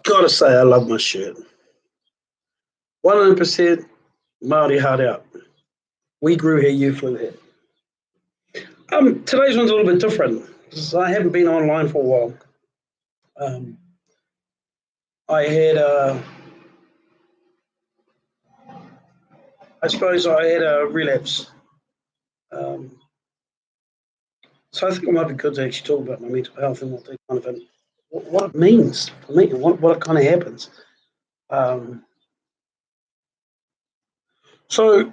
Gotta say, I love my shirt. 100% Māori heart out. We grew here, you flew here. Today's one's a little bit different because I haven't been online for a while. Um, I had, I suppose I had a relapse. Um, so I think it might be good to actually talk about my mental health and what they kind of what it means for me and what kind of happens. Um, so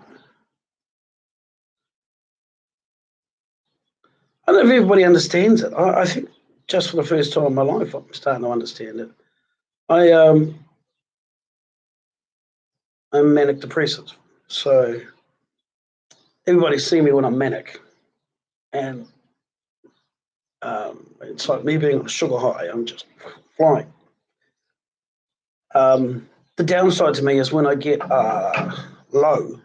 I don't know if everybody understands it. I think just for the first time in my life, I'm starting to understand it. I I'm manic depressive, so everybody's seen me when I'm manic, and it's like me being on a sugar high. I'm just flying. The downside to me is when I get low,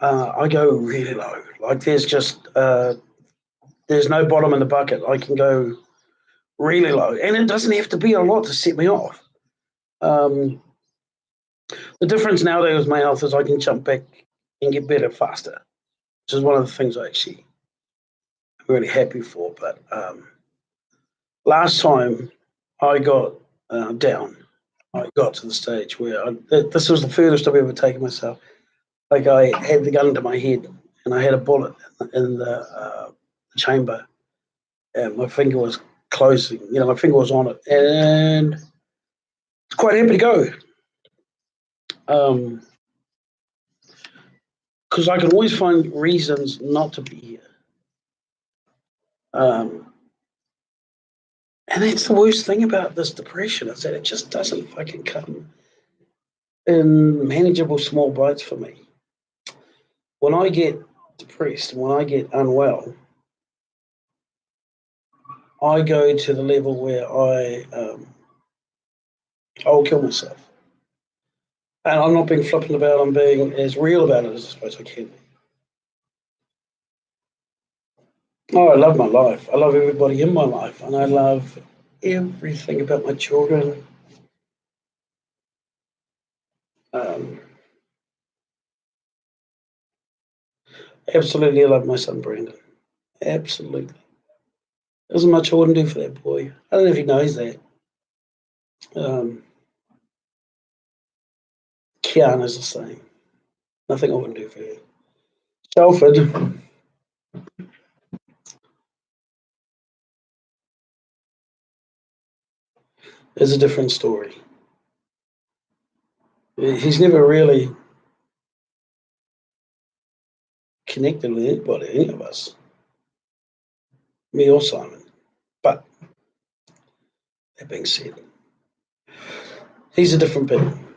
I go really low. Like there's no bottom in the bucket. I can go really low, and it doesn't have to be a lot to set me off. Um, the difference nowadays with my health is I can jump back and get better faster, which is one of the things I actually am really happy for. But last time I got down, I got to the stage where this was the furthest I've ever taken myself. Like I had the gun to my head and I had a bullet in the chamber, and my finger was closing. My finger was on it, and it's quite happy to go. Because I can always find reasons not to be here. Um, and that's the worst thing about this depression is that it just doesn't fucking come in manageable small bites for me. When I get depressed, when I get unwell, I go to the level where I'll kill myself. And I'm not being flippant about it, I'm being as real about it as I suppose I can be. Oh, I love my life. I love everybody in my life. And I love everything about my children. Um, absolutely, I love my son, Brandon. Absolutely. There's not much I wouldn't do for that boy. I don't know if he knows that. Um, Kiana's the same. Nothing I wouldn't do for her. Shelford is a different story. He's never really connected with anybody, any of us, me or Simon. But that being said, he's a different being.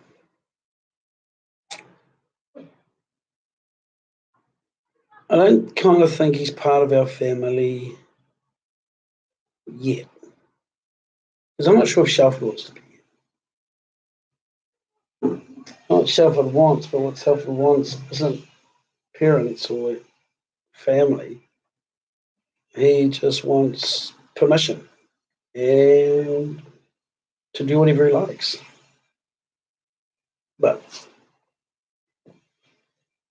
I don't kind of think he's part of our family yet. Because I'm not sure if Shelford wants to be here. Not what Shelford wants, but what Shelford wants isn't parents or family. He just wants permission and to do whatever he likes. But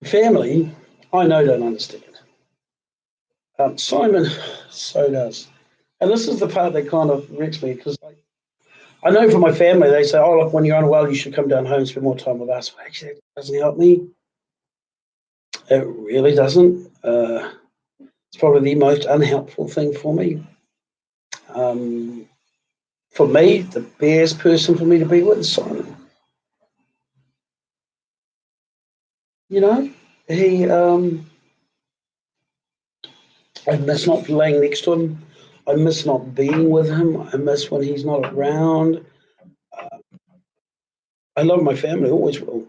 family, I know don't understand. Simon so does. And this is the part that kind of wrecks me because I know for my family, they say, oh, look, when you're unwell, you should come down home and spend more time with us. But actually, it doesn't help me. It really doesn't. It's probably the most unhelpful thing for me. Um, for me, the best person for me to be with is Simon. You know, he, I miss not laying next to him. I miss not being with him. I miss when he's not around. Uh, I love my family, always will.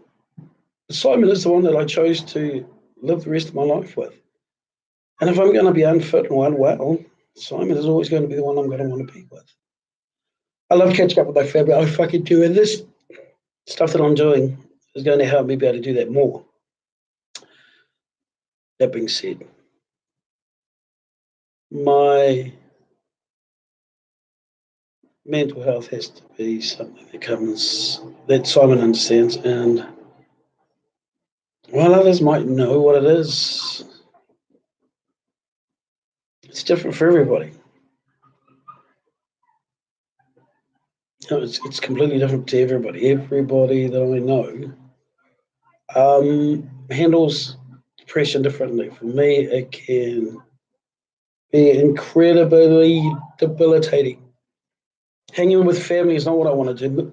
Simon is the one that I chose to live the rest of my life with. And if I'm going to be unfit or unwell, Simon is always going to be the one I'm going to want to be with. I love catching up with my family. I fucking do. And this stuff that I'm doing is going to help me be able to do that more. That being said, my mental health has to be something that Simon understands, and while others might know what it is, it's different for everybody. It's completely different to everybody. Everybody that I know handles depression differently. For me, it can be incredibly debilitating. Hanging with family is not what I want to do. But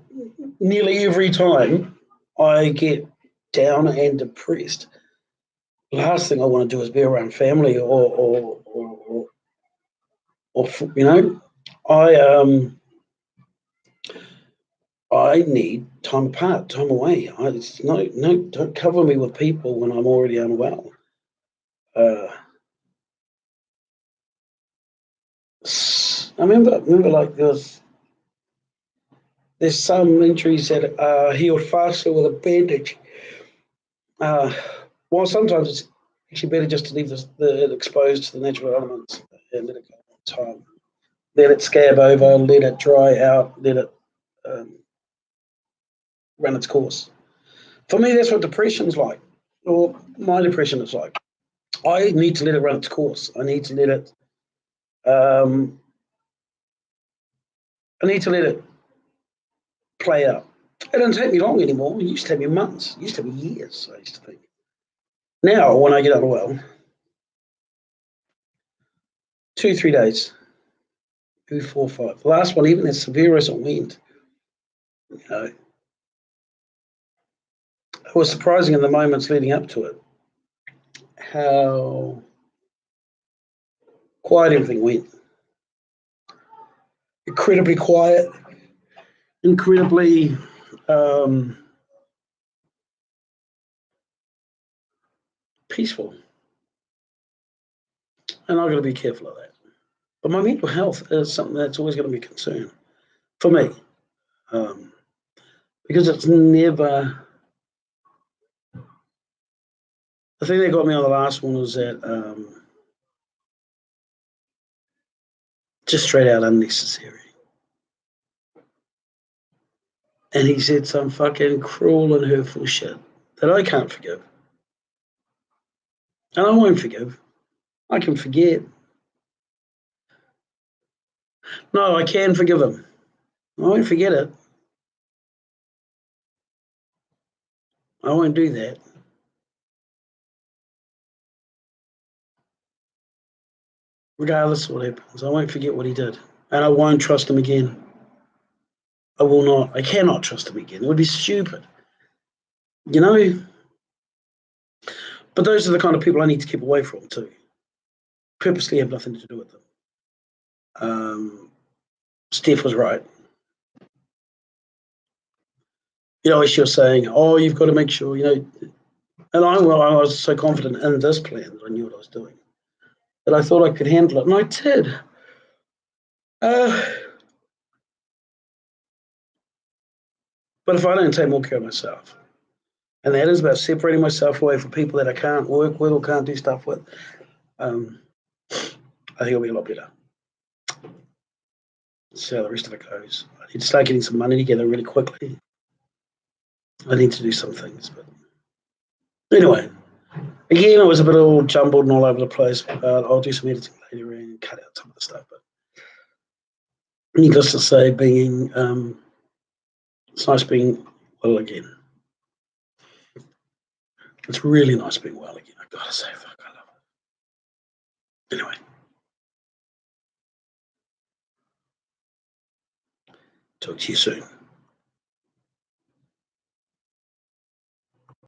nearly every time I get down and depressed, the last thing I want to do is be around family or I I need time apart, time away. It's no, don't cover me with people when I'm already unwell. Uh, I remember like there's some injuries that are healed faster with a bandage. Uh, well, sometimes it's actually better just to leave it exposed to the natural elements and let it go on time. Let it scab over, let it dry out, let it um, run its course. For me, that's what depression's like, or my depression is like. I need to let it run its course. Um, I need to let it play out. It doesn't take me long anymore. It used to take me months. It used to take me years, I used to think. Now, when I get unwell, 2, 3 days, maybe 4, 5. The last one, even as severe as it went, you know, it was surprising in the moments leading up to it how quiet everything went. Incredibly quiet, incredibly peaceful. And I've got to be careful of that. But my mental health is something that's always going to be a concern for me, um, because it's never. The thing that got me on the last one was that just straight out unnecessary. And he said some fucking cruel and hurtful shit that I can't forgive. And I won't forgive. I can forget. No, I can forgive him. I won't forget it. I won't do that. Regardless of what happens, I won't forget what he did. And I won't trust him again. I will not. I cannot trust him again. It would be stupid. You know? But those are the kind of people I need to keep away from too. Purposely have nothing to do with them. Steph was right. She was saying, "Oh, you've got to make sure," And I was so confident in this plan that I knew what I was doing, that I thought I could handle it, and I did. But if I don't take more care of myself, and that is about separating myself away from people that I can't work with or can't do stuff with, I think it'll be a lot better. See how the rest of it goes. I need to start getting some money together really quickly. I need to do some things, but anyway, again, it was a bit all jumbled and all over the place. But I'll do some editing later and cut out some of the stuff. But needless to say, it's nice being well again. It's really nice being well again. I've got to say, fuck, I love it. Anyway, talk to you soon.